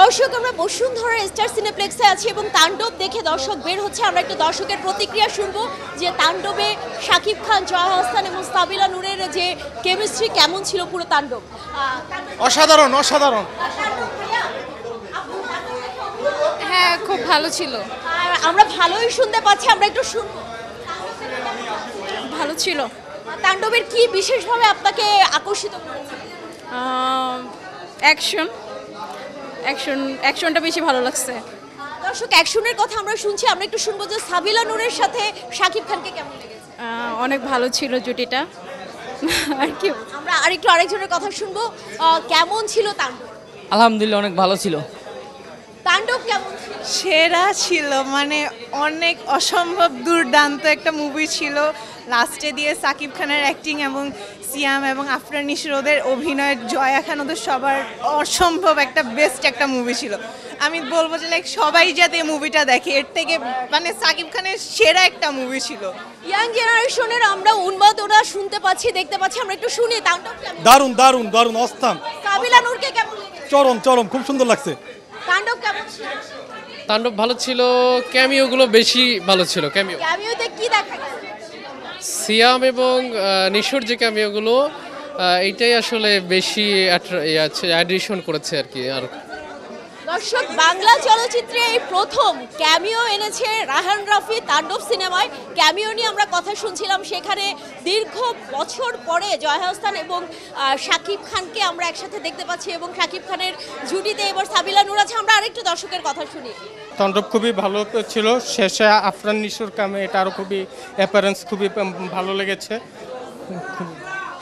দর্শক আমরা বসুন্ধরা স্টার সিনেপ্লেক্সে আছি এবং তাণ্ডব দেখে দর্শক বের হচ্ছে। আমরা একটু দর্শকের প্রতিক্রিয়া শুনবো যে তাণ্ডবে শাকিব খান, জয়া আহসান এবং সাবিলা নূরের যে কেমিস্ট্রি কেমন ছিল পুরো তাণ্ডব। অসাধারণ অসাধারণ। হ্যাঁ, খুব ভালো ছিল। আর আমরা ভালোই শুনতে পাচ্ছি, আমরা একটু শুনবো। ভালো ছিল। তাণ্ডবের কি বিশেষভাবে আপনাকে আকর্ষিত করেছে? অ্যাকশনটা বেশি ভালো লাগছে। দর্শক অ্যাকশনের কথা আমরা শুনছি, আমরা একটু শুনবো যে সাবিলা নূরের সাথে শাকিব খানকে কেমন লেগেছে। অনেক ভালো ছিল জুটিটা। আর কি আমরা আরেকজনের কথা শুনবো। কেমন ছিল তাণ্ডব? আলহামদুলিল্লাহ অনেক ভালো ছিল। তাণ্ডব কেমন ছিল? সেরা ছিল, মানে অনেক অসম্ভব দুর্দান্ত একটা মুভি ছিল। লাস্টে দিয়ে সাকিব খানের অ্যাক্টিং এবং সিয়াম এবং আফরান নিশোর ওদের অভিনয়, জয়া খান, ওদের সবার অসম্ভব একটা বেস্ট একটা মুভি ছিল। আমি বলবো যে লাইক সবাই যাতে মুভিটা দেখে, এর থেকে মানে সাকিব খানের সেরা একটা মুভি ছিল। ইয়াং জেনারেশনের আমরা উন্মাদনা শুনতে পাচ্ছি, দেখতে পাচ্ছি, আমরা একটু শুনি তাণ্ডব কেমন। দারুণ দারুণ দারুণ অস্থান। সাবিলা নূরকে কেমন লেগেছে? চরম চরম, খুব সুন্দর লাগছে। তাণ্ডব কেমন ছিল? তাণ্ডব ভালো ছিল, ক্যামিওগুলো বেশি ভালো ছিল। ক্যামিওতে কি দেখা গেল? সিয়াম এবং নিশোর যে ক্যামিওগুলো, এইটাই আসলে বেশি অ্যাডিশন করেছে আর কি। আর দর্শক বাংলা চলচ্চিত্রে এই প্রথম ক্যামিও এনেছে রায়হান রাফি তাণ্ডব সিনেমায়। ক্যামিও নিয়ে আমরা কথা শুনছিলাম, সেখানে দীর্ঘ বছর পরে জয়া আহসান এবং শাকিব খানকে আমরা একসাথে দেখতে পাচ্ছি এবং শাকিব খানের জুটিতে এবার সাবিলা নূর আছে। আমরা আরেকটু দর্শকের কথা শুনি। তাণ্ডব খুবই ভালো ছিল, শেষে আফরান নিশোর কামে এটা আরও খুবই অ্যাপারেন্স খুবই ভালো লেগেছে।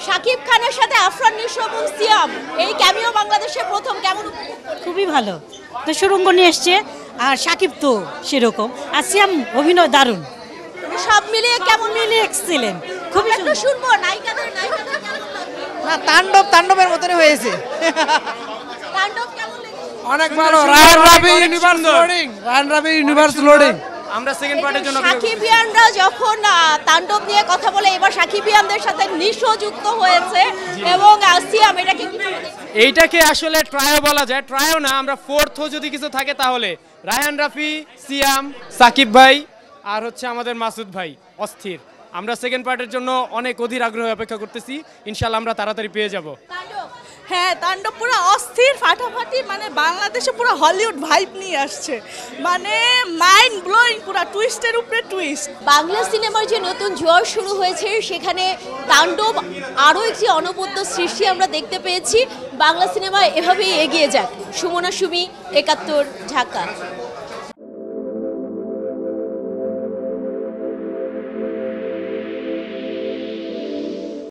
শাকিব খানের সাথে আফরান নিশো এবং সিয়াম এই ক্যামিও বাংলাদেশে প্রথম, কেমন? খুবই ভালো, তো সুরঙ্গ নিয়ে এসছে। আর শাকিব তো সেরকম, আর সিয়াম অভিনয় দারুণ, সব মিলিয়ে কেমন? মিলে এক্সেলেন্ট, খুবই একটু শুনবো নায়িকাদের কেমন লাগলো? না, তাণ্ডবের মতনই হয়েছে। তাণ্ডব কেমন লেগেছে? অনেক ভালো। Raihan Rafi universe loading. আমরা সেকেন্ড পার্টের জন্য সাকিবিয়ানরা যখন তাণ্ডব নিয়ে কথা বলে, এবার সাকিবিয়ানদের সাথে নিশো যুক্ত হয়েছে এবং সিয়াম, এটাকে কি বলে? এইটাকে আসলে ট্রায়ও বলা যায়। ট্রায়ও না, আমরা ফোর্থও যদি কিছু থাকে তাহলে রায়হান রাফি, সিয়াম, সাকিব ভাই আর হচ্ছে আমাদের মাসুদ ভাই অস্থির। আমরা সেকেন্ড পার্টের জন্য অনেক অধীর আগ্রহে অপেক্ষা করতেছি, ইনশাল্লাহ আমরা তাড়াতাড়ি পেয়ে যাব। হ্যাঁ, তাণ্ডব পুরো অস্থির ফাটাফাটি, মানে বাংলাদেশে পুরো হলিউড ভাইব নিয়ে আসছে, মানে মাইন্ড ব্লোয়িং, পুরো টুইস্টের উপরে টুইস্ট। বাংলা সিনেমার যে নতুন জোয়ার শুরু হয়েছে, সেখানে তাণ্ডব আরও একটি অনবদ্য সৃষ্টি আমরা দেখতে পেয়েছি। বাংলা সিনেমা এভাবেই এগিয়ে যাক। সুমনা সুমি, ৭১, ঢাকা।